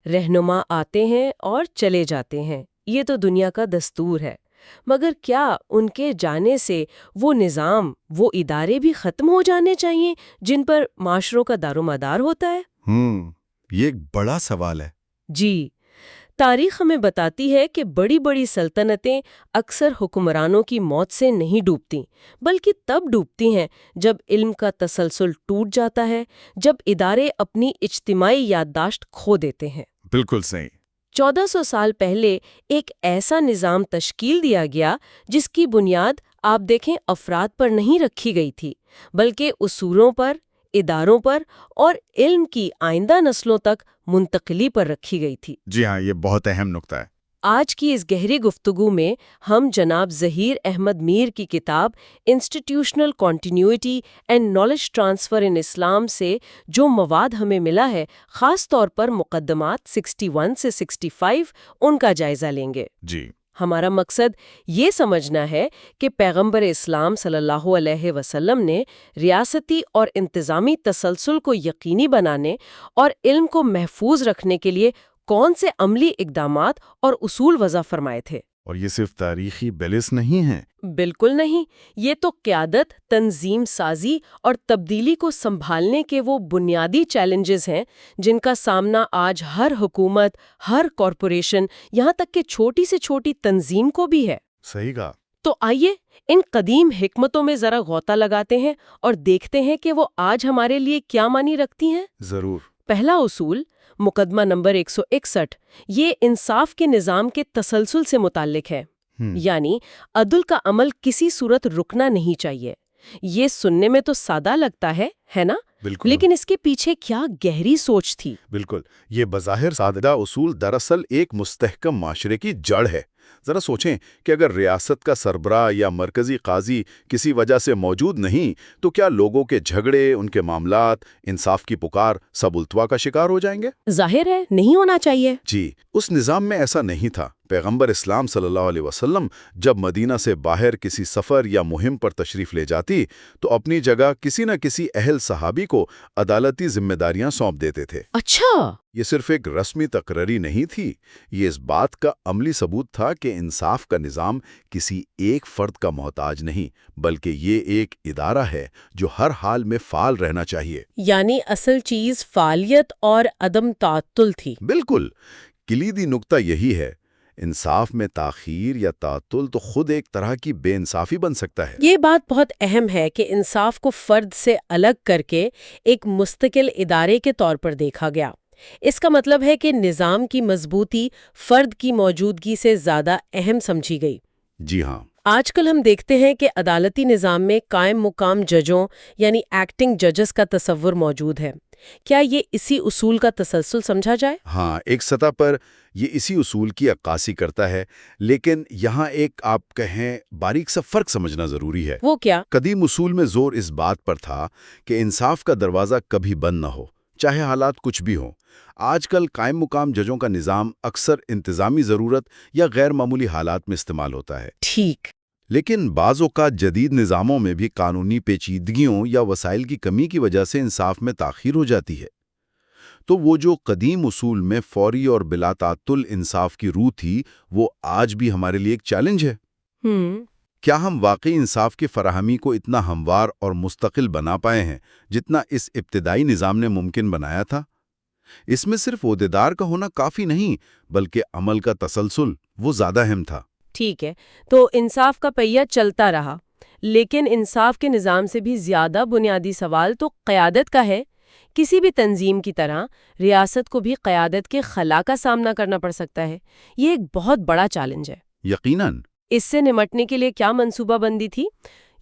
رہنما آتے ہیں اور چلے جاتے ہیں، یہ تو دنیا کا دستور ہے، مگر کیا ان کے جانے سے وہ نظام، وہ ادارے بھی ختم ہو جانے چاہیے جن پر معاشروں کا دار و مدار ہوتا ہے؟ یہ ایک بڑا سوال ہے۔ جی، تاریخ ہمیں بتاتی ہے کہ بڑی بڑی سلطنتیں اکثر حکمرانوں کی موت سے نہیں ڈوبتیں، بلکہ تب ڈوبتی ہیں جب علم کا تسلسل ٹوٹ جاتا ہے، جب ادارے اپنی اجتماعی یادداشت کھو دیتے ہیں۔ بالکل صحیح۔ 1400 سال پہلے ایک ایسا نظام تشکیل دیا گیا جس کی بنیاد آپ دیکھیں افراد پر نہیں رکھی گئی تھی، بلکہ اصولوں پر، اداروں پر اور علم کی آئندہ نسلوں تک منتقلی پر رکھی گئی تھی۔ جی ہاں، یہ بہت اہم نکتہ ہے۔ آج کی اس گہری گفتگو میں ہم جناب ظہیر احمد میر کی کتاب institutional continuity and knowledge transfer in Islam سے جو مواد ہمیں ملا ہے، خاص طور پر مقدمات 61 سے 65 ان کا جائزہ لیں گے۔ جی، ہمارا مقصد یہ سمجھنا ہے کہ پیغمبر اسلام صلی اللہ علیہ وسلم نے ریاستی اور انتظامی تسلسل کو یقینی بنانے اور علم کو محفوظ رکھنے کے لیے کون سے عملی اقدامات اور اصول وضع فرمائے تھے۔ اور یہ صرف تاریخی بحث نہیں ہے۔ بالکل نہیں، یہ تو قیادت، تنظیم سازی اور تبدیلی کو سنبھالنے کے وہ بنیادی چیلنجز ہیں جن کا سامنا آج ہر حکومت، ہر کارپوریشن، یہاں تک کہ چھوٹی سے چھوٹی تنظیم کو بھی ہے۔ صحیح کہا۔ تو آئیے ان قدیم حکمتوں میں ذرا غوطہ لگاتے ہیں اور دیکھتے ہیں کہ وہ آج ہمارے لیے کیا معنی رکھتی ہیں۔ ضرور۔ پہلا اصول، مقدمہ نمبر 161، یہ انصاف کے نظام کے تسلسل سے متعلق ہے۔ یعنی عدل کا عمل کسی صورت رکنا نہیں چاہیے۔ یہ سننے میں تو سادہ لگتا ہے نا؟ بالکل۔ لیکن اس کے پیچھے کیا گہری سوچ تھی۔ بالکل، یہ بظاہر سادہ اصول دراصل ایک مستحکم معاشرے کی جڑ ہے۔ ذرا سوچیں کہ اگر ریاست کا سربراہ یا مرکزی قاضی کسی وجہ سے موجود نہیں تو کیا لوگوں کے جھگڑے، ان کے معاملات، انصاف کی پکار سب التوا کا شکار ہو جائیں گے؟ ظاہر ہے نہیں ہونا چاہیے۔ جی، اس نظام میں ایسا نہیں تھا۔ پیغمبر اسلام صلی اللہ علیہ وسلم جب مدینہ سے باہر کسی سفر یا مہم پر تشریف لے جاتی تو اپنی جگہ کسی نہ کسی اہل صحابی کو عدالتی ذمہ داریاں سونپ دیتے تھے۔ اچھا، یہ صرف ایک رسمی تقرری نہیں تھی، یہ اس بات کا عملی ثبوت تھا کہ انصاف کا نظام کسی ایک فرد کا محتاج نہیں، بلکہ یہ ایک ادارہ ہے جو ہر حال میں فعال رہنا چاہیے۔ یعنی اصل چیز فعالیت اور عدم تعطل تھی۔ بالکل، کلیدی نکتہ یہی ہے۔ انصاف میں تاخیر یا تعطل تو خود ایک طرح کی بے انصافی بن سکتا ہے۔ یہ بات بہت اہم ہے کہ انصاف کو فرد سے الگ کر کے ایک مستقل ادارے کے طور پر دیکھا گیا۔ اس کا مطلب ہے کہ نظام کی مضبوطی فرد کی موجودگی سے زیادہ اہم سمجھی گئی۔ جی ہاں۔ آج کل ہم دیکھتے ہیں کہ عدالتی نظام میں قائم مقام ججوں یعنی ایکٹنگ ججز کا تصور موجود ہے۔ کیا یہ اسی اصول کا تسلسل سمجھا جائے؟ ہاں، ایک سطح پر یہ اسی اصول کی عکاسی کرتا ہے، لیکن یہاں ایک آپ کہیں باریک سا فرق سمجھنا ضروری ہے۔ وہ کیا؟ قدیم اصول میں زور اس بات پر تھا کہ انصاف کا دروازہ کبھی بند نہ ہو، چاہے حالات کچھ بھی ہوں۔ آج کل قائم مقام ججوں کا نظام اکثر انتظامی ضرورت یا غیر معمولی حالات میں استعمال ہوتا ہے۔ ٹھیک۔ لیکن بعض اوقات جدید نظاموں میں بھی قانونی پیچیدگیوں یا وسائل کی کمی کی وجہ سے انصاف میں تاخیر ہو جاتی ہے۔ تو وہ جو قدیم اصول میں فوری اور بلا تعطل انصاف کی روح تھی، وہ آج بھی ہمارے لیے ایک چیلنج ہے۔ کیا ہم واقعی انصاف کی فراہمی کو اتنا ہموار اور مستقل بنا پائے ہیں جتنا اس ابتدائی نظام نے ممکن بنایا تھا؟ اس میں صرف عہدیدار کا ہونا کافی نہیں، بلکہ عمل کا تسلسل وہ زیادہ اہم تھا۔ ٹھیک ہے، تو انصاف کا پہیہ چلتا رہا، لیکن انصاف کے نظام سے بھی زیادہ بنیادی سوال تو قیادت کا ہے۔ کسی بھی تنظیم کی طرح ریاست کو بھی قیادت کے خلا کا سامنا کرنا پڑ سکتا ہے۔ یہ ایک بہت بڑا چیلنج ہے۔ یقیناً۔ اس سے نمٹنے کے لیے کیا منصوبہ بندی تھی؟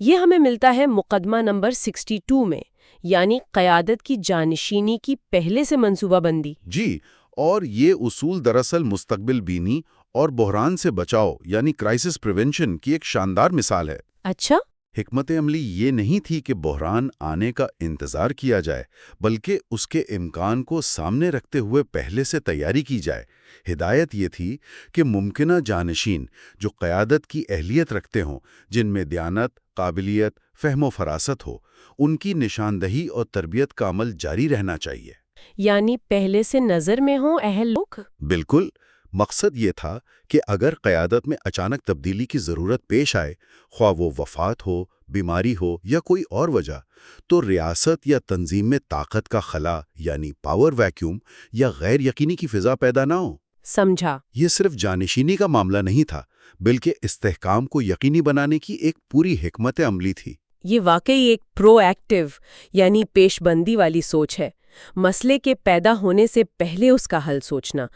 یہ ہمیں ملتا ہے مقدمہ نمبر 62 میں، یعنی قیادت کی جانشینی کی پہلے سے منصوبہ بندی۔ جی، اور یہ اصول دراصل مستقبل بینی اور بحران سے بچاؤ یعنی کرائسس پریونشن کی ایک شاندار مثال ہے۔ اچھا؟ حکمت عملی یہ نہیں تھی کہ بحران آنے کا انتظار کیا جائے، بلکہ اس کے امکان کو سامنے رکھتے ہوئے پہلے سے تیاری کی جائے۔ ہدایت یہ تھی کہ ممکنہ جانشین جو قیادت کی اہلیت رکھتے ہوں، جن میں دیانت، قابلیت، فہم و فراست ہو، ان کی نشاندہی اور تربیت کا عمل جاری رہنا چاہیے۔ یعنی پہلے سے نظر میں ہوں اہل لوگ؟ بالکل، مقصد یہ تھا کہ اگر قیادت میں اچانک تبدیلی کی ضرورت پیش آئے، خواہ وہ وفات ہو، بیماری ہو یا کوئی اور وجہ، تو ریاست یا تنظیم میں طاقت کا خلا یعنی پاور ویکیوم یا غیر یقینی کی فضا پیدا نہ ہو۔ سمجھا۔ یہ صرف جانشینی کا معاملہ نہیں تھا، بلکہ استحکام کو یقینی بنانے کی ایک پوری حکمت عملی تھی۔ یہ واقعی ایک پرو ایکٹیو یعنی پیش بندی والی سوچ ہے، مسئلے کے پیدا ہونے سے پہلے اس کا حل سوچنا۔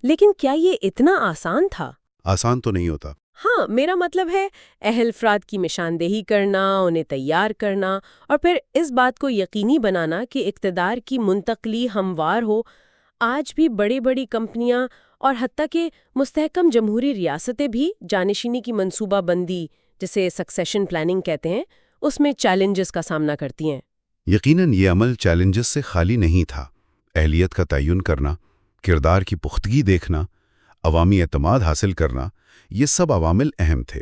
لیکن کیا یہ اتنا آسان تھا؟ آسان تو نہیں ہوتا۔ ہاں، میرا مطلب ہے اہل افراد کی نشاندہی کرنا، انہیں تیار کرنا اور پھر اس بات کو یقینی بنانا کہ اقتدار کی منتقلی ہموار ہو۔ آج بھی بڑی بڑی کمپنیاں اور حتیٰ کہ مستحکم جمہوری ریاستیں بھی جانشینی کی منصوبہ بندی، جسے سکسیشن پلاننگ کہتے ہیں، اس میں چیلنجز کا سامنا کرتی ہیں۔ یقیناً یہ عمل چیلنجز سے خالی نہیں تھا۔ اہلیت کا تعین کرنا، کردار کی پختگی دیکھنا، عوامی اعتماد حاصل کرنا، یہ سب عوامل اہم تھے۔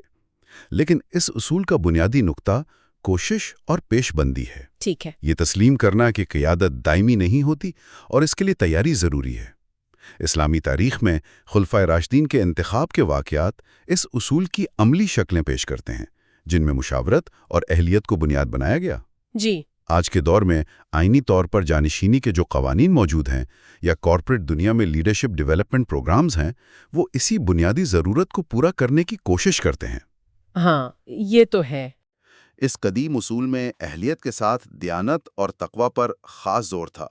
لیکن اس اصول کا بنیادی نقطہ کوشش اور پیش بندی ہے۔ ٹھیک ہے۔ یہ تسلیم کرنا کہ قیادت دائمی نہیں ہوتی اور اس کے لیے تیاری ضروری ہے۔ اسلامی تاریخ میں خلفائے راشدین کے انتخاب کے واقعات اس اصول کی عملی شکلیں پیش کرتے ہیں، جن میں مشاورت اور اہلیت کو بنیاد بنایا گیا۔ جی۔ آج کے دور میں آئینی طور پر جانشینی کے جو قوانین موجود ہیں یا کارپوریٹ دنیا میں لیڈرشپ ڈیولپمنٹ پروگرامز ہیں، وہ اسی بنیادی ضرورت کو پورا کرنے کی کوشش کرتے ہیں۔ ہاں، یہ تو ہے۔ اس قدیم اصول میں اہلیت کے ساتھ دیانت اور تقوی پر خاص زور تھا،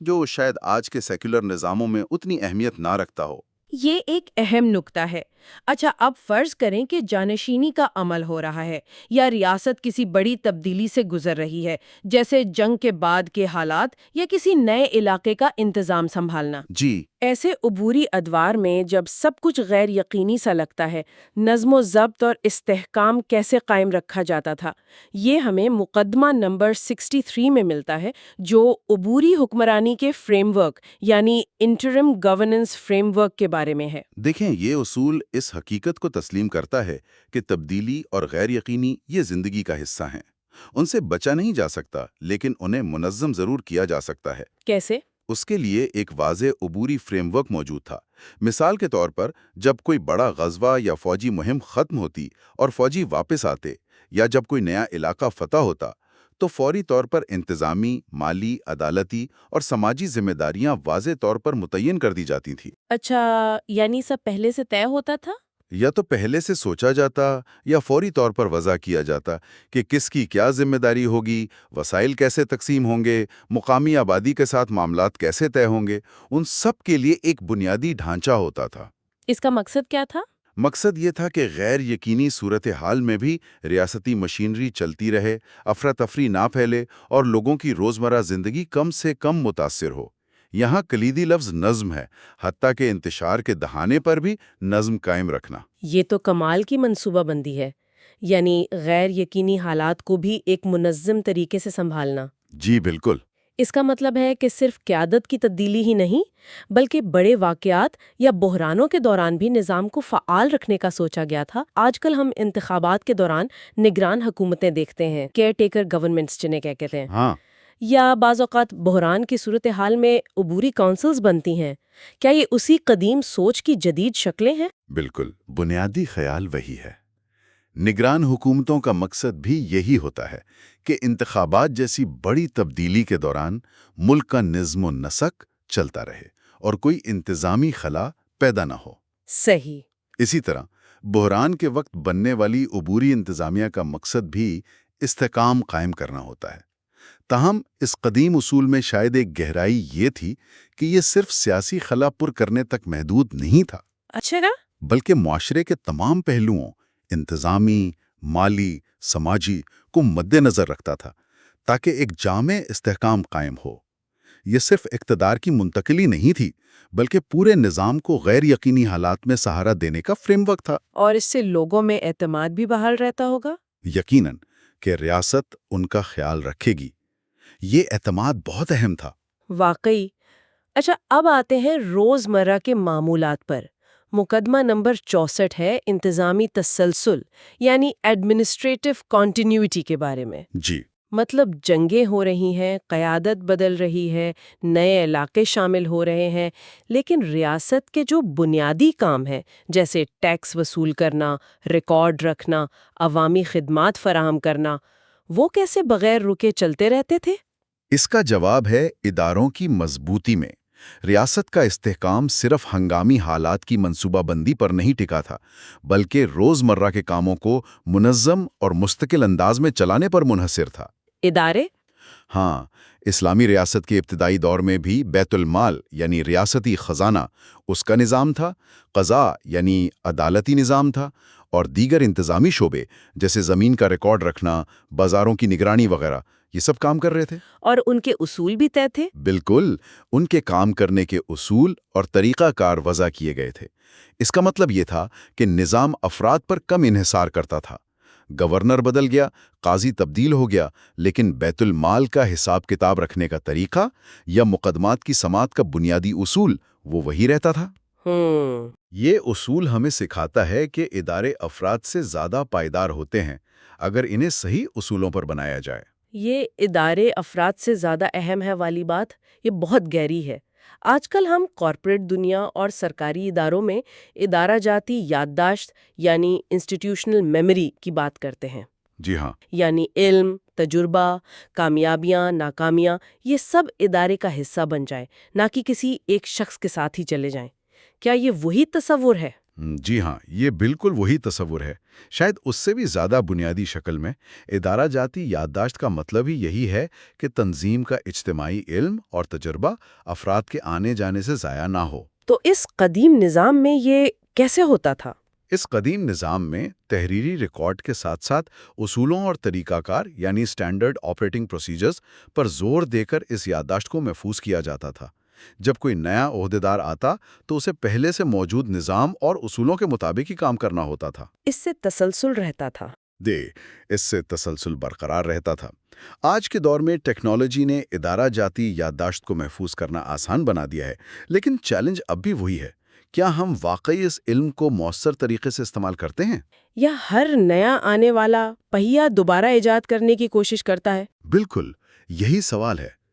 جو شاید آج کے سیکولر نظاموں میں اتنی اہمیت نہ رکھتا ہو۔ یہ ایک اہم نکتہ ہے۔ اچھا، اب فرض کریں کہ جانشینی کا عمل ہو رہا ہے یا ریاست کسی بڑی تبدیلی سے گزر رہی ہے، جیسے جنگ کے بعد کے حالات یا کسی نئے علاقے کا انتظام سنبھالنا۔ جی، ایسے عبوری ادوار میں جب سب کچھ غیر یقینی سا لگتا ہے، نظم و ضبط اور استحکام کیسے قائم رکھا جاتا تھا؟ یہ ہمیں مقدمہ نمبر 63 میں ملتا ہے، جو عبوری حکمرانی کے فریم ورک یعنی انٹرم گورننس فریم ورک کے بارے میں ہے۔ دیکھیں، یہ اصول اس حقیقت کو تسلیم کرتا ہے کہ تبدیلی اور غیر یقینی یہ زندگی کا حصہ ہیں۔ ان سے بچا نہیں جا سکتا، لیکن انہیں منظم ضرور کیا جا سکتا ہے۔ کیسے؟ اس کے لیے ایک واضح عبوری فریم ورک موجود تھا۔ مثال کے طور پر، جب کوئی بڑا غزوہ یا فوجی مہم ختم ہوتی اور فوجی واپس آتے، یا جب کوئی نیا علاقہ فتح ہوتا، تو فوری طور پر انتظامی، مالی، عدالتی اور سماجی ذمہ داریاں واضح طور پر متعین کر دی جاتی تھیں۔ اچھا، یعنی سب پہلے سے طے ہوتا تھا؟ یا تو پہلے سے سوچا جاتا یا فوری طور پر وضع کیا جاتا کہ کس کی کیا ذمہ داری ہوگی، وسائل کیسے تقسیم ہوں گے، مقامی آبادی کے ساتھ معاملات کیسے طے ہوں گے۔ ان سب کے لیے ایک بنیادی ڈھانچہ ہوتا تھا۔ اس کا مقصد کیا تھا؟ مقصد یہ تھا کہ غیر یقینی صورتحال میں بھی ریاستی مشینری چلتی رہے، افراتفری نہ پھیلے اور لوگوں کی روزمرہ زندگی کم سے کم متاثر ہو۔ یہاں کلیدی لفظ نظم ہے، حتیٰ کہ انتشار کے دہانے پر بھی نظم قائم رکھنا۔ یہ تو کمال کی منصوبہ بندی ہے، یعنی غیر یقینی حالات کو بھی ایک منظم طریقے سے سنبھالنا۔ جی بالکل۔ اس کا مطلب ہے کہ صرف قیادت کی تبدیلی ہی نہیں، بلکہ بڑے واقعات یا بحرانوں کے دوران بھی نظام کو فعال رکھنے کا سوچا گیا تھا۔ آج کل ہم انتخابات کے دوران نگران حکومتیں دیکھتے ہیں، کیئر ٹیکر گورنمنٹس جنہیں کہتے ہیں، ہاں، یا بعض اوقات بحران کی صورتحال میں عبوری کونسلز بنتی ہیں۔ کیا یہ اسی قدیم سوچ کی جدید شکلیں ہیں؟ بالکل، بنیادی خیال وہی ہے۔ نگران حکومتوں کا مقصد بھی یہی ہوتا ہے کہ انتخابات جیسی بڑی تبدیلی کے دوران ملک کا نظم و نسق چلتا رہے اور کوئی انتظامی خلا پیدا نہ ہو۔ صحیح۔ اسی طرح بحران کے وقت بننے والی عبوری انتظامیہ کا مقصد بھی استحکام قائم کرنا ہوتا ہے۔ تاہم اس قدیم اصول میں شاید ایک گہرائی یہ تھی کہ یہ صرف سیاسی خلا پر کرنے تک محدود نہیں تھا، اچھا، بلکہ معاشرے کے تمام پہلوؤں، انتظامی، مالی، سماجی کو مد نظر رکھتا تھا، تاکہ ایک جامع استحکام قائم ہو۔ یہ صرف اقتدار کی منتقلی نہیں تھی، بلکہ پورے نظام کو غیر یقینی حالات میں سہارا دینے کا فریم ورک تھا۔ اور اس سے لوگوں میں اعتماد بھی بحال رہتا ہوگا؟ یقیناً کہ ریاست ان کا خیال رکھے گی۔ یہ اعتماد بہت اہم تھا۔ واقعی۔ اچھا، اب آتے ہیں روزمرہ کے معمولات پر۔ مقدمہ نمبر 64 ہے انتظامی تسلسل یعنی ایڈمنسٹریٹو کنٹینیوٹی کے بارے میں۔ جی، مطلب جنگیں ہو رہی ہیں، قیادت بدل رہی ہے، نئے علاقے شامل ہو رہے ہیں، لیکن ریاست کے جو بنیادی کام ہیں جیسے ٹیکس وصول کرنا، ریکارڈ رکھنا، عوامی خدمات فراہم کرنا، وہ کیسے بغیر رکے چلتے رہتے تھے؟ اس کا جواب ہے اداروں کی مضبوطی میں۔ ریاست کا استحکام صرف ہنگامی حالات کی منصوبہ بندی پر نہیں ٹکا تھا، بلکہ روزمرہ کے کاموں کو منظم اور مستقل انداز میں چلانے پر منحصر تھا۔ ادارے؟ ہاں، اسلامی ریاست کے ابتدائی دور میں بھی بیت المال یعنی ریاستی خزانہ اس کا نظام تھا، قضاء یعنی عدالتی نظام تھا، اور دیگر انتظامی شعبے جیسے زمین کا ریکارڈ رکھنا، بازاروں کی نگرانی وغیرہ یہ سب کام کر رہے تھے۔ اور ان کے اصول بھی طے تھے؟ بالکل، ان کے کام کرنے کے اصول اور طریقہ کار وضع کیے گئے تھے۔ اس کا مطلب یہ تھا کہ نظام افراد پر کم انحصار کرتا تھا۔ گورنر بدل گیا، قاضی تبدیل ہو گیا، لیکن بیت المال کا حساب کتاب رکھنے کا طریقہ یا مقدمات کی سماعت کا بنیادی اصول وہ وہی رہتا تھا۔ یہ اصول ہمیں سکھاتا ہے کہ ادارے افراد سے زیادہ پائیدار ہوتے ہیں اگر انہیں صحیح اصولوں پر بنایا جائے۔ یہ ادارے افراد سے زیادہ اہم ہے والی بات یہ بہت گہری ہے۔ آج کل ہم کارپوریٹ دنیا اور سرکاری اداروں میں ادارہ جاتی یادداشت یعنی انسٹیٹیوشنل میموری کی بات کرتے ہیں۔ جی ہاں، یعنی علم، تجربہ، کامیابیاں، ناکامیاں یہ سب ادارے کا حصہ بن جائے، نہ کہ کسی ایک شخص کے ساتھ ہی چلے جائیں۔ کیا یہ وہی تصور ہے؟ جی ہاں، یہ بالکل وہی تصور ہے، شاید اس سے بھی زیادہ بنیادی شکل میں۔ ادارہ جاتی یادداشت کا مطلب ہی یہی ہے کہ تنظیم کا اجتماعی علم اور تجربہ افراد کے آنے جانے سے ضائع نہ ہو۔ تو اس قدیم نظام میں یہ کیسے ہوتا تھا؟ اس قدیم نظام میں تحریری ریکارڈ کے ساتھ ساتھ اصولوں اور طریقہ کار یعنی اسٹینڈرڈ آپریٹنگ پروسیجرز پر زور دے کر اس یادداشت کو محفوظ کیا جاتا تھا۔ جب کوئی نیا عہدیدار آتا تو اسے پہلے سے موجود نظام اور اصولوں کے مطابق ہی کام کرنا ہوتا تھا۔ اس سے تسلسل رہتا تھا۔ اس سے تسلسل برقرار رہتا تھا۔ آج کے دور میں ٹیکنالوجی نے ادارہ جاتی یادداشت کو محفوظ کرنا آسان بنا دیا ہے، لیکن چیلنج اب بھی وہی ہے۔ کیا ہم واقعی اس علم کو مؤثر طریقے سے استعمال کرتے ہیں؟ یا ہر نیا آنے والا پہیہ دوبارہ ایجاد کرنے کی کوشش کرتا ہے؟ بالکل، یہی سوال ہے۔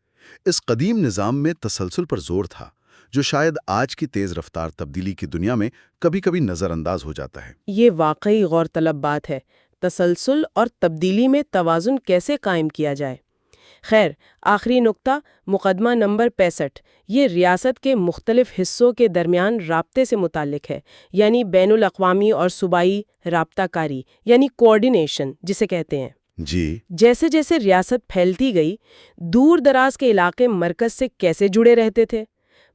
اس قدیم نظام میں تسلسل پر زور تھا، جو شاید آج کی تیز رفتار تبدیلی کی دنیا میں کبھی کبھی نظر انداز ہو جاتا ہے۔ یہ واقعی غور طلب بات ہے، تسلسل اور تبدیلی میں توازن کیسے قائم کیا جائے۔ خیر، آخری نقطہ، مقدمہ نمبر 65، یہ ریاست کے مختلف حصوں کے درمیان رابطے سے متعلق ہے، یعنی بین الاقوامی اور صوبائی رابطہ کاری یعنی کوآرڈینیشن جسے کہتے ہیں۔ جی، جیسے جیسے ریاست پھیلتی گئی، دور دراز کے علاقے مرکز سے کیسے جڑے رہتے تھے؟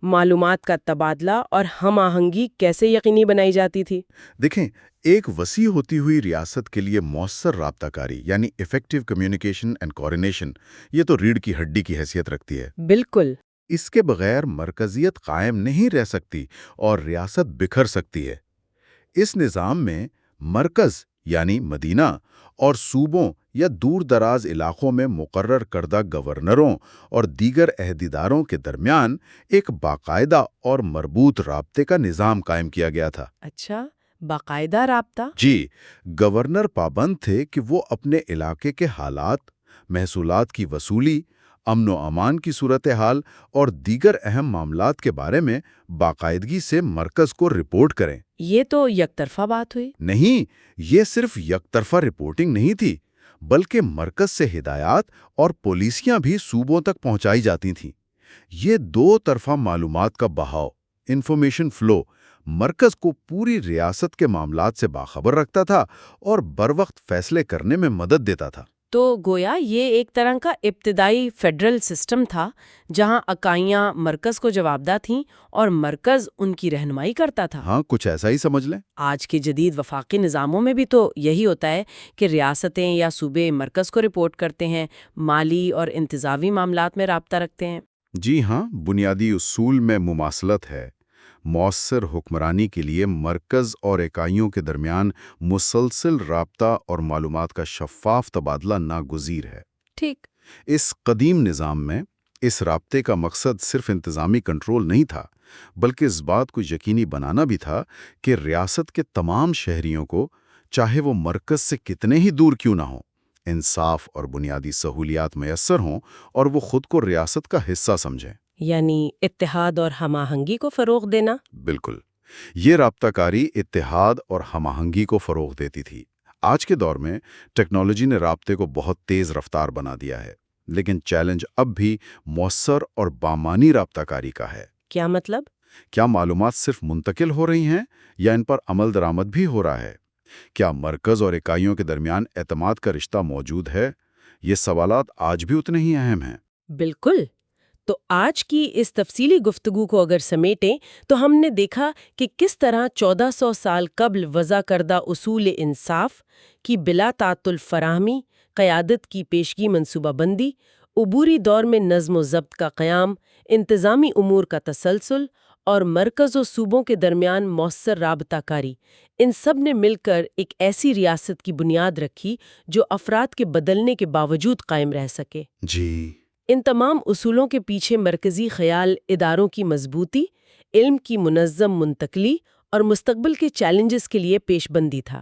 معلومات کا تبادلہ اور ہم آہنگی کیسے یقینی بنائی جاتی تھی؟ دیکھیں، ایک وسیع ہوتی ہوئی ریاست کے لیے مؤثر رابطہ کاری یعنی ایفیکٹو کمیونیکیشن اینڈ کوآرڈینیشن یہ تو ریڑھ کی ہڈی کی حیثیت رکھتی ہے۔ بالکل۔ اس کے بغیر مرکزیت قائم نہیں رہ سکتی اور ریاست بکھر سکتی ہے۔ اس نظام میں مرکز یعنی مدینہ اور صوبوں یا دور دراز علاقوں میں مقرر کردہ گورنروں اور دیگر عہدیداروں کے درمیان ایک باقاعدہ اور مربوط رابطے کا نظام قائم کیا گیا تھا۔ اچھا، باقاعدہ رابطہ؟ جی، گورنر پابند تھے کہ وہ اپنے علاقے کے حالات، محصولات کی وصولی، امن و امان کی صورتحال اور دیگر اہم معاملات کے بارے میں باقاعدگی سے مرکز کو رپورٹ کریں۔ یہ تو یک طرفہ بات ہوئی۔ نہیں، یہ صرف یک طرفہ رپورٹنگ نہیں تھی، بلکہ مرکز سے ہدایات اور پالیسیاں بھی صوبوں تک پہنچائی جاتی تھیں۔ یہ دو طرفہ معلومات کا بہاؤ، انفارمیشن فلو، مرکز کو پوری ریاست کے معاملات سے باخبر رکھتا تھا اور بروقت فیصلے کرنے میں مدد دیتا تھا۔ تو گویا یہ ایک طرح کا ابتدائی فیڈرل سسٹم تھا، جہاں اکائیاں مرکز کو جوابدہ تھیں اور مرکز ان کی رہنمائی کرتا تھا۔ ہاں، کچھ ایسا ہی سمجھ لیں۔ آج کے جدید وفاقی نظاموں میں بھی تو یہی ہوتا ہے کہ ریاستیں یا صوبے مرکز کو رپورٹ کرتے ہیں، مالی اور انتظامی معاملات میں رابطہ رکھتے ہیں۔ جی ہاں، بنیادی اصول میں مماثلت ہے۔ مؤثر حکمرانی کے لیے مرکز اور اکائیوں کے درمیان مسلسل رابطہ اور معلومات کا شفاف تبادلہ ناگزیر ہے۔ ٹھیک۔ اس قدیم نظام میں اس رابطے کا مقصد صرف انتظامی کنٹرول نہیں تھا، بلکہ اس بات کو یقینی بنانا بھی تھا کہ ریاست کے تمام شہریوں کو، چاہے وہ مرکز سے کتنے ہی دور کیوں نہ ہوں، انصاف اور بنیادی سہولیات میسر ہوں اور وہ خود کو ریاست کا حصہ سمجھیں۔ یعنی اتحاد اور ہم آہنگی کو فروغ دینا؟ بالکل، یہ رابطہ کاری اتحاد اور ہم آہنگی کو فروغ دیتی تھی۔ آج کے دور میں ٹیکنالوجی نے رابطے کو بہت تیز رفتار بنا دیا ہے، لیکن چیلنج اب بھی مؤثر اور بامانی رابطہ کاری کا ہے۔ کیا مطلب؟ کیا معلومات صرف منتقل ہو رہی ہیں یا ان پر عمل درآمد بھی ہو رہا ہے؟ کیا مرکز اور اکائیوں کے درمیان اعتماد کا رشتہ موجود ہے؟ یہ سوالات آج بھی اتنے ہی اہم ہیں۔ بالکل۔ تو آج کی اس تفصیلی گفتگو کو اگر سمیٹیں تو ہم نے دیکھا کہ کس طرح 1400 سال قبل وضع کردہ اصول انصاف کی بلا تعطل فراہمی، قیادت کی پیشگی منصوبہ بندی، عبوری دور میں نظم و ضبط کا قیام، انتظامی امور کا تسلسل اور مرکز و صوبوں کے درمیان مؤثر رابطہ کاری، ان سب نے مل کر ایک ایسی ریاست کی بنیاد رکھی جو افراد کے بدلنے کے باوجود قائم رہ سکے۔ جی، ان تمام اصولوں کے پیچھے مرکزی خیال اداروں کی مضبوطی، علم کی منظم منتقلی اور مستقبل کے چیلنجز کے لیے پیش بندی تھا۔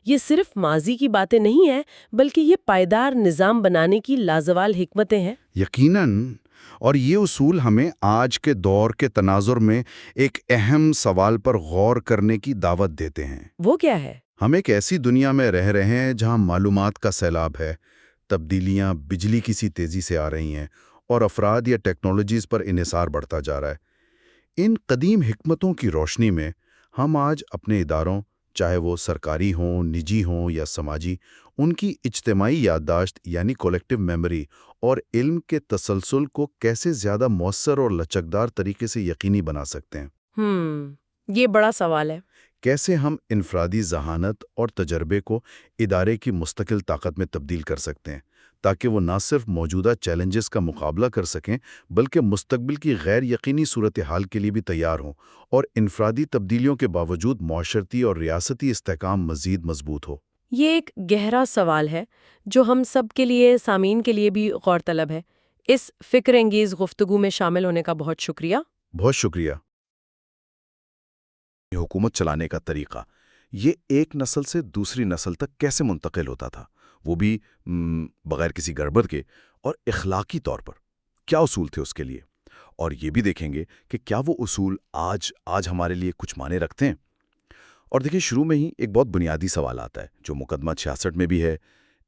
یہ صرف ماضی کی باتیں نہیں ہیں، بلکہ یہ پائیدار نظام بنانے کی لازوال حکمتیں ہیں۔ یقیناً، اور یہ اصول ہمیں آج کے دور کے تناظر میں ایک اہم سوال پر غور کرنے کی دعوت دیتے ہیں۔ وہ کیا ہے؟ ہم ایک ایسی دنیا میں رہ رہے ہیں جہاں معلومات کا سیلاب ہے، تبدیلیاں بجلی کی سی تیزی سے آ رہی ہیں اور افراد یا ٹیکنالوجیز پر انحصار بڑھتا جا رہا ہے۔ ان قدیم حکمتوں کی روشنی میں ہم آج اپنے اداروں، چاہے وہ سرکاری ہوں، نجی ہوں یا سماجی، ان کی اجتماعی یادداشت یعنی کولیکٹیو میموری اور علم کے تسلسل کو کیسے زیادہ مؤثر اور لچکدار طریقے سے یقینی بنا سکتے ہیں۔ یہ بڑا سوال ہے۔ کیسے ہم انفرادی ذہانت اور تجربے کو ادارے کی مستقل طاقت میں تبدیل کر سکتے ہیں، تاکہ وہ نہ صرف موجودہ چیلنجز کا مقابلہ کر سکیں بلکہ مستقبل کی غیر یقینی صورتحال کے لیے بھی تیار ہوں، اور انفرادی تبدیلیوں کے باوجود معاشرتی اور ریاستی استحکام مزید مضبوط ہو۔ یہ ایک گہرا سوال ہے جو ہم سب کے لیے، سامعین کے لیے بھی غور طلب ہے۔ اس فکر انگیز گفتگو میں شامل ہونے کا بہت شکریہ۔ بہت شکریہ۔ حکومت چلانے کا طریقہ، یہ ایک نسل سے دوسری نسل تک کیسے منتقل ہوتا تھا، وہ بھی بغیر کسی گڑبڑ کے، اور اخلاقی طور پر کیا اصول تھے اس کے لیے، اور یہ بھی دیکھیں گے کہ کیا وہ اصول آج ہمارے لیے کچھ معنی رکھتے ہیں۔ اور دیکھیں، شروع میں ہی ایک بہت بنیادی سوال آتا ہے جو مقدمہ 66 میں بھی ہے،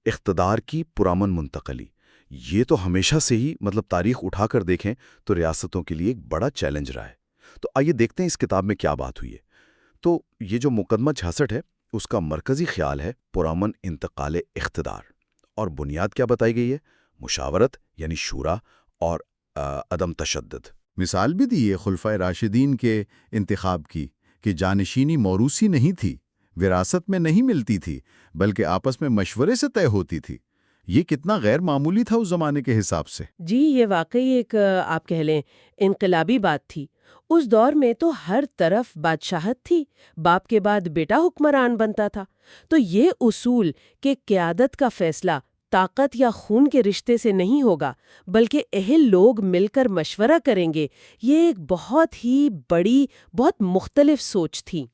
اقتدار کی پرامن منتقلی۔ یہ تو ہمیشہ سے ہی، تاریخ اٹھا کر دیکھیں تو ریاستوں کے لیے ایک بڑا چیلنج رہا ہے۔ تو آئیے دیکھتے ہیں اس کتاب میں کیا بات ہوئی ہے۔ تو یہ جو مقدمہ 66 ہے، اس کا مرکزی خیال ہے پرامن انتقال اقتدار، اور بنیاد کیا بتائی گئی ہے؟ مشاورت یعنی شورا اور عدم تشدد۔ مثال بھی دی ہے خلفائے راشدین کے انتخاب کی کہ جانشینی موروثی نہیں تھی، وراثت میں نہیں ملتی تھی، بلکہ آپس میں مشورے سے طے ہوتی تھی۔ یہ کتنا غیر معمولی تھا اس زمانے کے حساب سے۔ جی، یہ واقعی ایک آپ کہہ لیں انقلابی بات تھی۔ اس دور میں تو ہر طرف بادشاہت تھی، باپ کے بعد بیٹا حکمران بنتا تھا۔ تو یہ اصول کہ قیادت کا فیصلہ طاقت یا خون کے رشتے سے نہیں ہوگا بلکہ اہل لوگ مل کر مشورہ کریں گے، یہ ایک بہت ہی بڑی، بہت مختلف سوچ تھی۔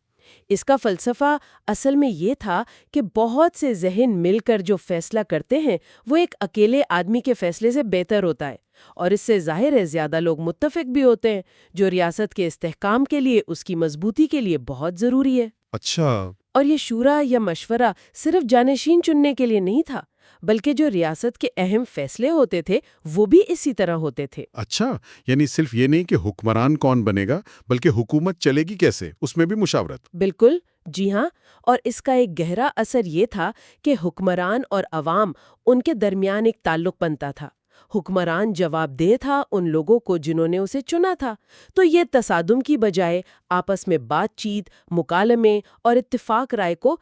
اس کا فلسفہ اصل میں یہ تھا کہ بہت سے ذہن مل کر جو فیصلہ کرتے ہیں وہ ایک اکیلے آدمی کے فیصلے سے بہتر ہوتا ہے، اور اس سے ظاہر ہے زیادہ لوگ متفق بھی ہوتے ہیں، جو ریاست کے استحکام کے لیے، اس کی مضبوطی کے لیے بہت ضروری ہے۔ اچھا۔ اور یہ شورا یا مشورہ صرف جانشین چننے کے لیے نہیں تھا، بلکہ جو ریاست کے اہم فیصلے ہوتے تھے وہ بھی اسی طرح ہوتے تھے۔ اچھا، یعنی صرف یہ نہیں کہ حکمران کون بنے گا، بلکہ حکومت چلے گی کیسے، اس میں بھی مشاورت۔ بالکل، جی ہاں۔ اور اس کا ایک گہرا اثر یہ تھا کہ حکمران اور عوام، ان کے درمیان ایک تعلق بنتا تھا۔ حکمران جواب دہ تھا ان لوگوں کو جنہوں نے اسے چنا تھا، تو یہ تصادم کی بجائے آپس میں بات چیت، مکالمے اور اتفاق رائے کو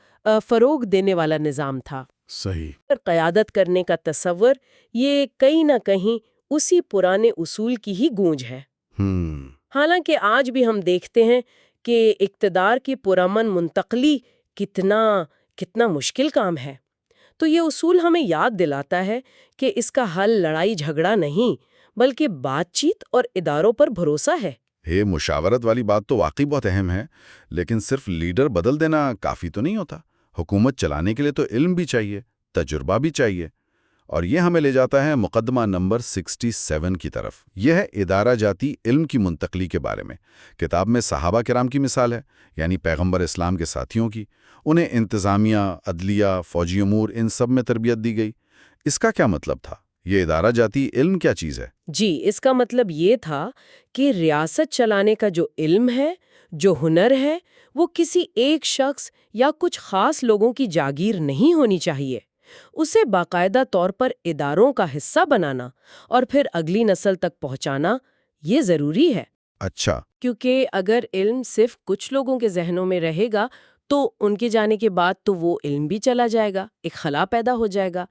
فروغ دینے والا نظام تھا۔ صحیح۔ قیادت کرنے کا تصور، یہ کہیں نہ کہیں اسی پرانے اصول کی ہی گونج ہے۔ حالانکہ آج بھی ہم دیکھتے ہیں کہ اقتدار کی پرامن منتقلی کتنا مشکل کام ہے۔ تو یہ اصول ہمیں یاد دلاتا ہے کہ اس کا حل لڑائی جھگڑا نہیں، بلکہ بات چیت اور اداروں پر بھروسہ ہے۔ مشاورت والی بات تو واقعی بہت اہم ہے، لیکن صرف لیڈر بدل دینا کافی تو نہیں ہوتا۔ حکومت چلانے کے لیے تو علم بھی چاہیے، تجربہ بھی چاہیے، اور یہ ہمیں لے جاتا ہے مقدمہ نمبر 67 کی طرف۔ یہ ہے ادارہ جاتی علم کی منتقلی کے بارے میں۔ کتاب میں صحابہ کرام کی مثال ہے، یعنی پیغمبر اسلام کے ساتھیوں کی۔ انہیں انتظامیہ، عدلیہ، فوجی امور ان سب میں تربیت دی گئی۔ اس کا کیا مطلب تھا؟ یہ ادارہ جاتی علم کیا چیز ہے؟ جی، اس کا مطلب یہ تھا کہ ریاست چلانے کا جو علم ہے، جو ہنر ہے، وہ کسی ایک شخص یا کچھ خاص لوگوں کی جاگیر نہیں ہونی چاہیے۔ اسے باقاعدہ طور پر اداروں کا حصہ بنانا اور پھر اگلی نسل تک پہنچانا یہ ضروری ہے۔ اچھا، کیونکہ اگر علم صرف کچھ لوگوں کے ذہنوں میں رہے گا تو ان کے جانے کے بعد تو وہ علم بھی چلا جائے گا، ایک خلا پیدا ہو جائے گا۔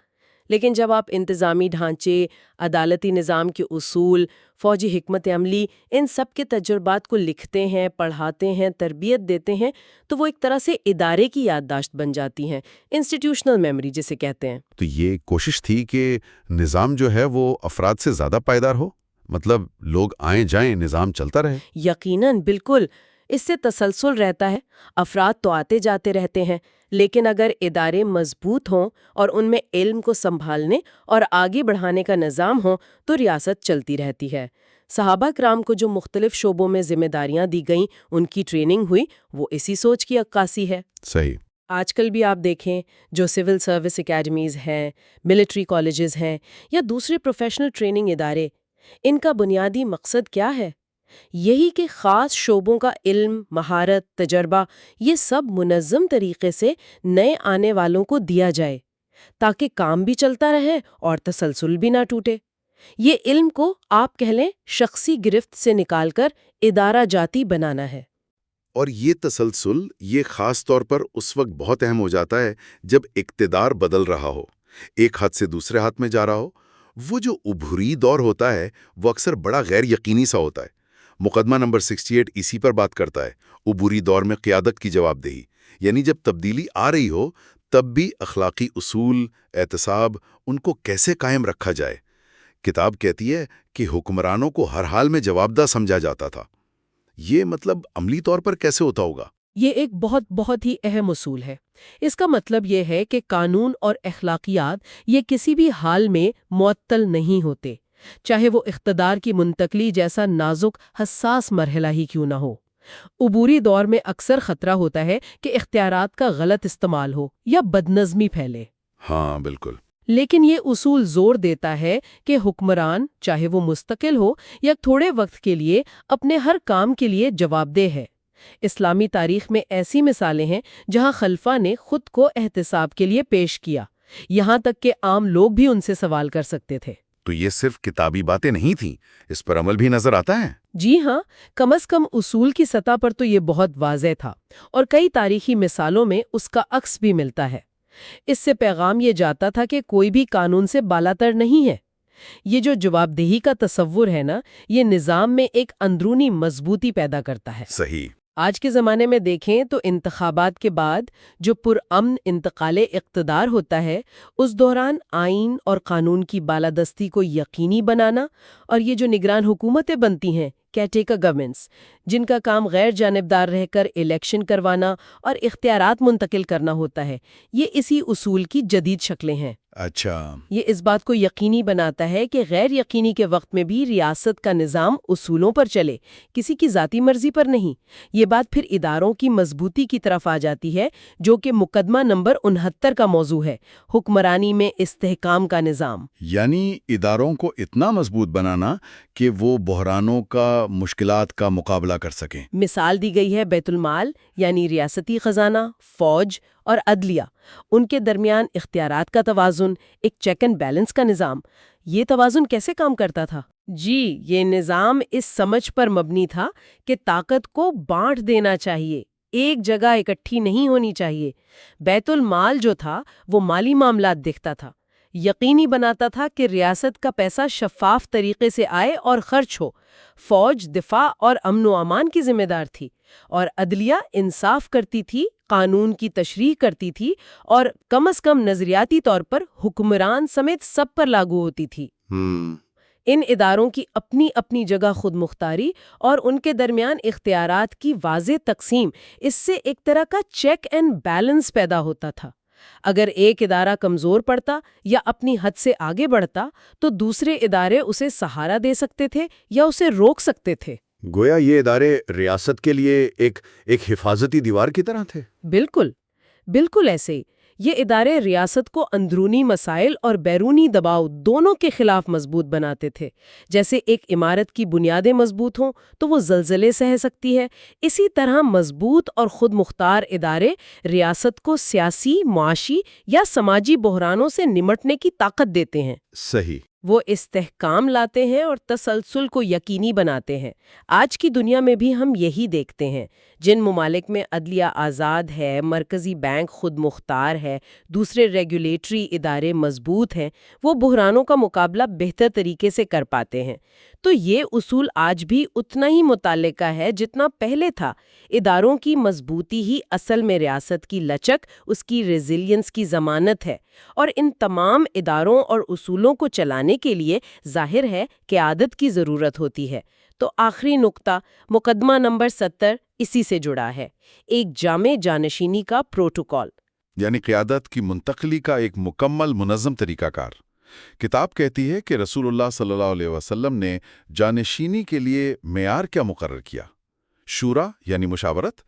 لیکن جب آپ انتظامی ڈھانچے، عدالتی نظام کے اصول، فوجی حکمت عملی، ان سب کے تجربات کو لکھتے ہیں، پڑھاتے ہیں، تربیت دیتے ہیں، تو وہ ایک طرح سے ادارے کی یادداشت بن جاتی ہیں، انسٹیٹیوشنل میموری جسے کہتے ہیں۔ تو یہ کوشش تھی کہ نظام جو ہے وہ افراد سے زیادہ پائیدار ہو، مطلب لوگ آئیں جائیں، نظام چلتا رہے۔ یقیناً، بالکل، اس سے تسلسل رہتا ہے، افراد تو آتے جاتے رہتے ہیں، لیکن اگر ادارے مضبوط ہوں اور ان میں علم کو سنبھالنے اور آگے بڑھانے کا نظام ہو تو ریاست چلتی رہتی ہے۔ صحابہ کرام کو جو مختلف شعبوں میں ذمہ داریاں دی گئیں، ان کی ٹریننگ ہوئی، وہ اسی سوچ کی عکاسی ہے۔ صحیح۔ آج کل بھی آپ دیکھیں جو سول سروس اکیڈمیز ہیں، ملٹری کالجز ہیں یا دوسرے پروفیشنل ٹریننگ ادارے، ان کا بنیادی مقصد کیا ہے؟ یہی کہ خاص شعبوں کا علم، مہارت، تجربہ، یہ سب منظم طریقے سے نئے آنے والوں کو دیا جائے تاکہ کام بھی چلتا رہے اور تسلسل بھی نہ ٹوٹے۔ یہ علم کو آپ کہہ لیں شخصی گرفت سے نکال کر ادارہ جاتی بنانا ہے۔ اور یہ تسلسل یہ خاص طور پر اس وقت بہت اہم ہو جاتا ہے جب اقتدار بدل رہا ہو، ایک ہاتھ سے دوسرے ہاتھ میں جا رہا ہو۔ وہ جو عبوری دور ہوتا ہے وہ اکثر بڑا غیر یقینی سا ہوتا ہے۔ مقدمہ نمبر 68 اسی پر بات کرتا ہے، عبوری دور میں قیادت کی جواب دہی، یعنی جب تبدیلی آ رہی ہو تب بھی اخلاقی اصول، احتساب، ان کو کیسے قائم رکھا جائے۔ کتاب کہتی ہے کہ حکمرانوں کو ہر حال میں جوابدہ سمجھا جاتا تھا۔ یہ مطلب عملی طور پر کیسے ہوتا ہوگا؟ یہ ایک بہت ہی اہم اصول ہے۔ اس کا مطلب یہ ہے کہ قانون اور اخلاقیات یہ کسی بھی حال میں معطل نہیں ہوتے، چاہے وہ اقتدار کی منتقلی جیسا نازک حساس مرحلہ ہی کیوں نہ ہو۔ عبوری دور میں اکثر خطرہ ہوتا ہے کہ اختیارات کا غلط استعمال ہو یا بدنظمی پھیلے۔ ہاں بالکل۔ لیکن یہ اصول زور دیتا ہے کہ حکمران، چاہے وہ مستقل ہو یا تھوڑے وقت کے لیے، اپنے ہر کام کے لیے جواب دہ ہے۔ اسلامی تاریخ میں ایسی مثالیں ہیں جہاں خلفاء نے خود کو احتساب کے لیے پیش کیا، یہاں تک کہ عام لوگ بھی ان سے سوال کر سکتے تھے۔ تو یہ صرف کتابی باتیں نہیں تھیں، اس پر عمل بھی نظر آتا ہے۔ جی ہاں، کم از کم اصول کی سطح پر تو یہ بہت واضح تھا، اور کئی تاریخی مثالوں میں اس کا عکس بھی ملتا ہے۔ اس سے پیغام یہ جاتا تھا کہ کوئی بھی قانون سے بالاتر نہیں ہے۔ یہ جو جواب دہی کا تصور ہے نا، یہ نظام میں ایک اندرونی مضبوطی پیدا کرتا ہے۔ صحیح۔ آج کے زمانے میں دیکھیں تو انتخابات کے بعد جو پرامن انتقال اقتدار ہوتا ہے، اس دوران آئین اور قانون کی بالادستی کو یقینی بنانا، اور یہ جو نگران حکومتیں بنتی ہیں، کیئرٹیکر گورنمنٹس، جن کا کام غیر جانبدار رہ کر الیکشن کروانا اور اختیارات منتقل کرنا ہوتا ہے، یہ اسی اصول کی جدید شکلیں ہیں۔ اچھا۔ یہ اس بات کو یقینی بناتا ہے کہ غیر یقینی کے وقت میں بھی ریاست کا نظام اصولوں پر چلے، کسی کی ذاتی مرضی پر نہیں۔ یہ بات پھر اداروں کی مضبوطی کی طرف آ جاتی ہے، جو کہ مقدمہ نمبر 69 کا موضوع ہے، حکمرانی میں استحکام کا نظام۔ یعنی اداروں کو اتنا مضبوط بنانا کہ وہ بحرانوں کا، مشکلات کا مقابلہ کر سکیں۔ مثال دی گئی ہے بیت المال، یعنی ریاستی خزانہ، فوج اور عدلیہ، ان کے درمیان اختیارات کا توازن، ایک چیک اینڈ بیلنس کا نظام۔ یہ توازن کیسے کام کرتا تھا؟ جی، یہ نظام اس سمجھ پر مبنی تھا کہ طاقت کو بانٹ دینا چاہیے، ایک جگہ اکٹھی نہیں ہونی چاہیے۔ بیت المال جو تھا وہ مالی معاملات دیکھتا تھا، یقینی بناتا تھا کہ ریاست کا پیسہ شفاف طریقے سے آئے اور خرچ ہو۔ فوج دفاع اور امن و امان کی ذمہ دار تھی، اور عدلیہ انصاف کرتی تھی، قانون کی تشریح کرتی تھی، اور کم از کم نظریاتی طور پر حکمران سمیت سب پر لاگو ہوتی تھی۔ ان اداروں کی اپنی اپنی جگہ خود مختاری اور ان کے درمیان اختیارات کی واضح تقسیم، اس سے ایک طرح کا چیک اینڈ بیلنس پیدا ہوتا تھا۔ اگر ایک ادارہ کمزور پڑتا یا اپنی حد سے آگے بڑھتا تو دوسرے ادارے اسے سہارا دے سکتے تھے یا اسے روک سکتے تھے۔ گویا یہ ادارے ریاست کے لیے ایک حفاظتی دیوار کی طرح تھے۔ بالکل، بالکل ایسے ہی۔ یہ ادارے ریاست کو اندرونی مسائل اور بیرونی دباؤ دونوں کے خلاف مضبوط بناتے تھے۔ جیسے ایک عمارت کی بنیادیں مضبوط ہوں تو وہ زلزلے سہ سکتی ہے، اسی طرح مضبوط اور خود مختار ادارے ریاست کو سیاسی، معاشی یا سماجی بحرانوں سے نمٹنے کی طاقت دیتے ہیں۔ صحیح۔ وہ استحکام لاتے ہیں اور تسلسل کو یقینی بناتے ہیں۔ آج کی دنیا میں بھی ہم یہی دیکھتے ہیں۔ جن ممالک میں عدلیہ آزاد ہے، مرکزی بینک خود مختار ہے، دوسرے ریگولیٹری ادارے مضبوط ہیں، وہ بحرانوں کا مقابلہ بہتر طریقے سے کر پاتے ہیں۔ تو یہ اصول آج بھی اتنا ہی متعلقہ ہے جتنا پہلے تھا۔ اداروں کی مضبوطی ہی اصل میں ریاست کی لچک، اس کی ریزیلینس کی ضمانت ہے، اور ان تمام اداروں اور اصولوں کو چلانے کے لیے ظاہر ہے قیادت کی ضرورت ہوتی ہے۔ تو آخری نقطہ، مقدمہ نمبر 70 اسی سے جڑا ہے، ایک جامع جانشینی کا پروٹوکول، یعنی قیادت کی منتقلی کا ایک مکمل منظم طریقہ کار۔ کتاب کہتی ہے کہ رسول اللہ صلی اللہ علیہ وسلم نے جانشینی کے لیے معیار کیا مقرر کیا؟ شورا یعنی مشاورت،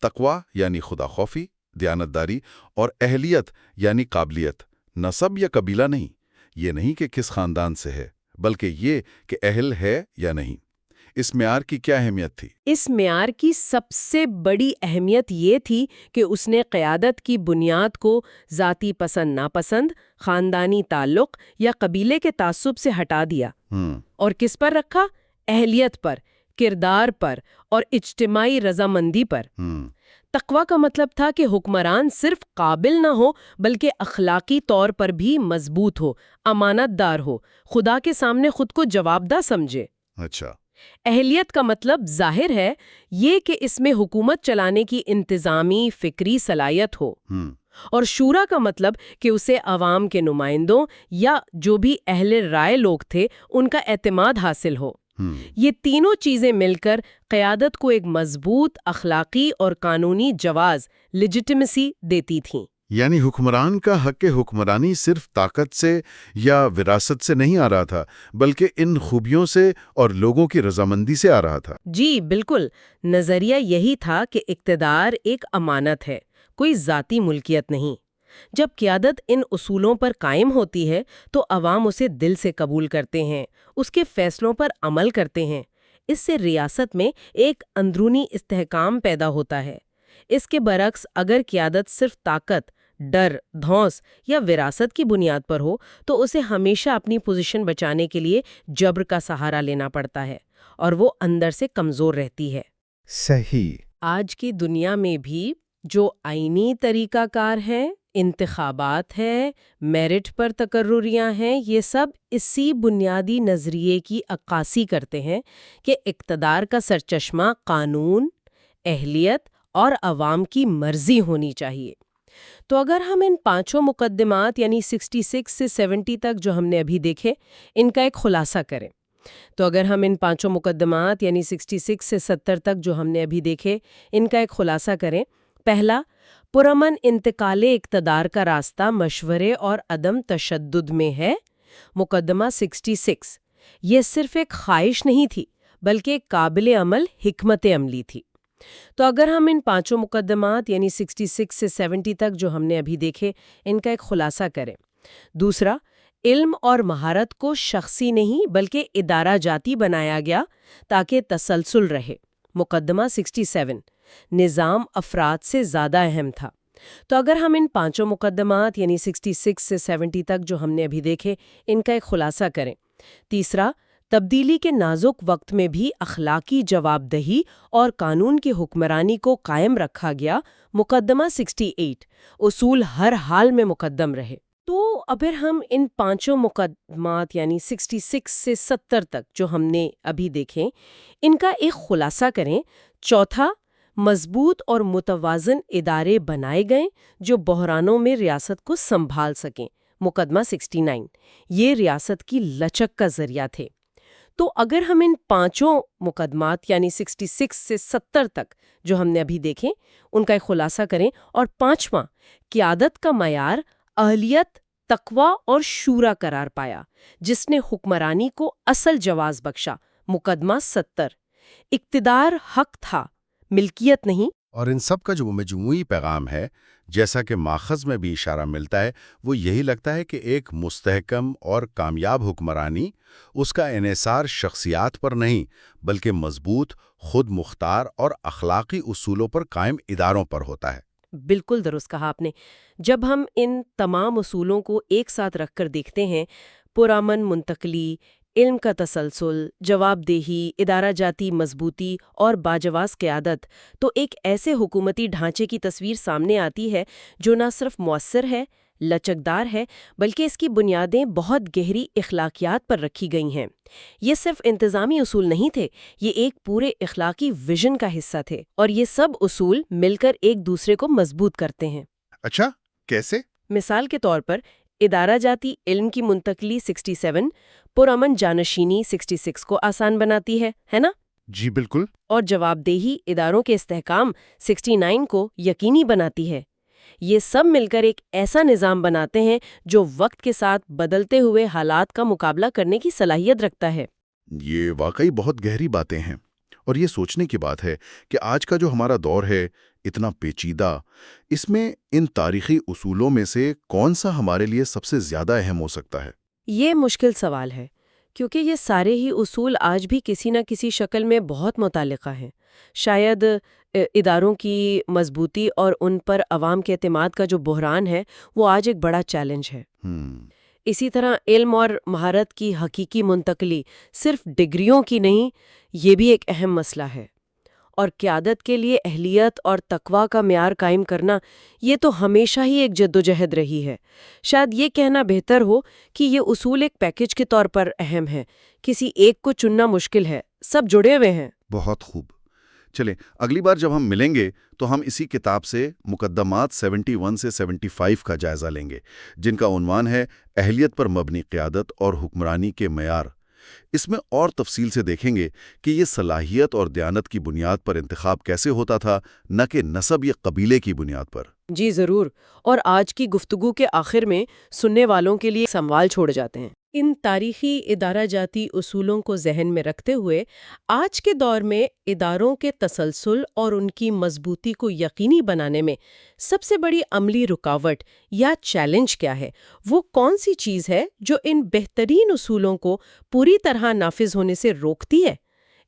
تقوی یعنی خدا خوفی، دیانتداری، اور اہلیت یعنی قابلیت، نسب یا قبیلہ نہیں۔ یہ نہیں کہ کس خاندان سے ہے، بلکہ یہ کہ اہل ہے یا نہیں۔ اس معیار کی کیا اہمیت تھی؟ اس معیار کی سب سے بڑی اہمیت یہ تھی کہ اس نے قیادت کی بنیاد کو ذاتی پسند ناپسند، خاندانی تعلق یا قبیلے کے تعصب سے ہٹا دیا، اور کس پر رکھا؟ اہلیت پر، کردار پر اور اجتماعی رضامندی پر۔ تقویٰ کا مطلب تھا کہ حکمران صرف قابل نہ ہو بلکہ اخلاقی طور پر بھی مضبوط ہو، امانت دار ہو، خدا کے سامنے خود کو جوابدہ سمجھے۔ اچھا۔ اہلیت کا مطلب ظاہر ہے یہ کہ اس میں حکومت چلانے کی انتظامی فکری صلاحیت ہو، اور شورا کا مطلب کہ اسے عوام کے نمائندوں یا جو بھی اہل رائے لوگ تھے ان کا اعتماد حاصل ہو۔ یہ تینوں چیزیں مل کر قیادت کو ایک مضبوط اخلاقی اور قانونی جواز، لیجیٹیمیسی دیتی تھیں۔ یعنی حکمران کا حق حکمرانی صرف طاقت سے یا وراثت سے نہیں آ رہا تھا، بلکہ ان خوبیوں سے اور لوگوں کی رضامندی سے آ رہا تھا۔ جی بالکل، نظریہ یہی تھا کہ اقتدار ایک امانت ہے، کوئی ذاتی ملکیت نہیں۔ جب قیادت ان اصولوں پر قائم ہوتی ہے تو عوام اسے دل سے قبول کرتے ہیں، اس کے فیصلوں پر عمل کرتے ہیں۔ اس سے ریاست میں ایک اندرونی استحکام پیدا ہوتا ہے۔ اس کے برعکس اگر قیادت صرف طاقت، ڈر، دھونس یا وراثت کی بنیاد پر ہو تو اسے ہمیشہ اپنی پوزیشن بچانے کے لیے جبر کا سہارا لینا پڑتا ہے، اور وہ اندر سے کمزور رہتی ہے۔ صحیح۔ آج کی دنیا میں بھی جو آئینی طریقہ کار ہیں، انتخابات ہیں، میرٹ پر تقرریاں ہیں، یہ سب اسی بنیادی نظریے کی عکاسی کرتے ہیں کہ اقتدار کا سرچشمہ قانون، اہلیت اور عوام کی مرضی ہونی چاہیے۔ تو اگر ہم ان پانچوں مقدمات یعنی 66 سے 70 تک جو ہم نے ابھی دیکھے، ان کا ایک خلاصہ کریں، تو اگر ہم ان پانچوں مقدمات یعنی 66 سے 70 تک جو ہم نے ابھی دیکھے، ان کا ایک خلاصہ کریں۔ پہلا، پرامن انتقال اقتدار کا راستہ مشورے اور عدم تشدد میں ہے۔ مقدمہ 66 یہ صرف ایک خواہش نہیں تھی بلکہ ایک قابل عمل حکمت عملی تھی۔ تو اگر ہم ان پانچوں مقدمات یعنی 66 سے 70 تک جو ہم نے ابھی دیکھے، ان کا ایک خلاصہ کریں۔ دوسرا، علم اور مہارت کو شخصی نہیں بلکہ ادارہ جاتی بنایا گیا تاکہ تسلسل رہے۔ مقدمہ 67 نظام افراد سے زیادہ اہم تھا۔ تو اگر ہم ان پانچوں مقدمات یعنی 66 سے 70 تک جو ہم نے ابھی دیکھے، ان کا ایک خلاصہ کریں۔ تیسرا، تبدیلی کے نازک وقت میں بھی اخلاقی جواب دہی اور قانون کی حکمرانی کو قائم رکھا گیا۔ مقدمہ 68 اصول ہر حال میں مقدم رہے۔ تو اگر ہم ان پانچوں مقدمات یعنی 66 سے 70 تک جو ہم نے ابھی دیکھیں، ان کا ایک خلاصہ کریں۔ چوتھا، مضبوط اور متوازن ادارے بنائے گئے جو بحرانوں میں ریاست کو سنبھال سکیں۔ مقدمہ 69 یہ ریاست کی لچک کا ذریعہ تھے۔ تو اگر ہم ان 5 مقدمات یعنی 66 سے 70 تک جو ہم نے ابھی دیکھیں ان کا ایک خلاصہ کریں، اور 5واں قیادت کا معیار اہلیت، تقوی اور شورا قرار پایا، جس نے حکمرانی کو اصل جواز بخشا، مقدمہ 70 اقتدار حق تھا، ملکیت نہیں۔ اور ان سب کا جو مجموعی پیغام ہے، جیسا کہ ماخذ میں بھی اشارہ ملتا ہے، وہ یہی لگتا ہے کہ ایک مستحکم اور کامیاب حکمرانی اس کا انحصار شخصیات پر نہیں بلکہ مضبوط، خود مختار اور اخلاقی اصولوں پر قائم اداروں پر ہوتا ہے۔ بالکل درست کہا آپ نے۔ جب ہم ان تمام اصولوں کو ایک ساتھ رکھ کر دیکھتے ہیں، پرامن منتقلی، علم کا تسلسل، جواب دہی، ادارہ جاتی مضبوطی اور باجواز قیادت، تو ایک ایسے حکومتی ڈھانچے کی تصویر سامنے آتی ہے جو نہ صرف مؤثر ہے، لچکدار ہے، بلکہ اس کی بنیادیں بہت گہری اخلاقیات پر رکھی گئی ہیں۔ یہ صرف انتظامی اصول نہیں تھے، یہ ایک پورے اخلاقی ویژن کا حصہ تھے، اور یہ سب اصول مل کر ایک دوسرے کو مضبوط کرتے ہیں۔ اچھا، کیسے؟ مثال کے طور پر ادارہ جاتی علم کی منتقلی 67 پرامن جانشینی 66 کو آسان بناتی ہے نا؟ جی بالکل۔ اور جواب دہی اداروں کے استحکام 69 کو یقینی بناتی ہے۔ یہ سب مل کر ایک ایسا نظام بناتے ہیں جو وقت کے ساتھ بدلتے ہوئے حالات کا مقابلہ کرنے کی صلاحیت رکھتا ہے۔ یہ واقعی بہت گہری باتیں ہیں، اور یہ سوچنے کی بات ہے کہ آج کا جو ہمارا دور ہے اتنا پیچیدہ، اس میں ان تاریخی اصولوں میں سے کون سا ہمارے لیے سب سے زیادہ اہم ہو سکتا ہے؟ یہ مشکل سوال ہے، کیونکہ یہ سارے ہی اصول آج بھی کسی نہ کسی شکل میں بہت متعلقہ ہیں۔ شاید اداروں کی مضبوطی اور ان پر عوام کے اعتماد کا جو بحران ہے وہ آج ایک بڑا چیلنج ہے۔ اسی طرح علم اور مہارت کی حقیقی منتقلی صرف ڈگریوں کی نہیں، یہ بھی ایک اہم مسئلہ ہے۔ اور قیادت کے لیے اہلیت اور تقوی کا معیار قائم کرنا، یہ تو ہمیشہ ہی ایک جدوجہد رہی ہے۔ شاید یہ کہنا بہتر ہو کہ یہ اصول ایک پیکج کے طور پر اہم ہے، کسی ایک کو چننا مشکل ہے، سب جڑے ہوئے ہیں۔ بہت خوب۔ چلیں، اگلی بار جب ہم ملیں گے تو ہم اسی کتاب سے مقدمات 71 سے 75 کا جائزہ لیں گے، جن کا عنوان ہے اہلیت پر مبنی قیادت اور حکمرانی کے معیار۔ اس میں اور تفصیل سے دیکھیں گے کہ یہ صلاحیت اور دیانت کی بنیاد پر انتخاب کیسے ہوتا تھا، نہ کہ نسب یا قبیلے کی بنیاد پر۔ جی ضرور۔ اور آج کی گفتگو کے آخر میں سننے والوں کے لیے سوال چھوڑ جاتے ہیں۔ ان تاریخی ادارہ جاتی اصولوں کو ذہن میں رکھتے ہوئے آج کے دور میں اداروں کے تسلسل اور ان کی مضبوطی کو یقینی بنانے میں سب سے بڑی عملی رکاوٹ یا چیلنج کیا ہے؟ وہ کون سی چیز ہے جو ان بہترین اصولوں کو پوری طرح نافذ ہونے سے روکتی ہے؟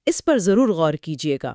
اس پر ضرور غور کیجیے گا۔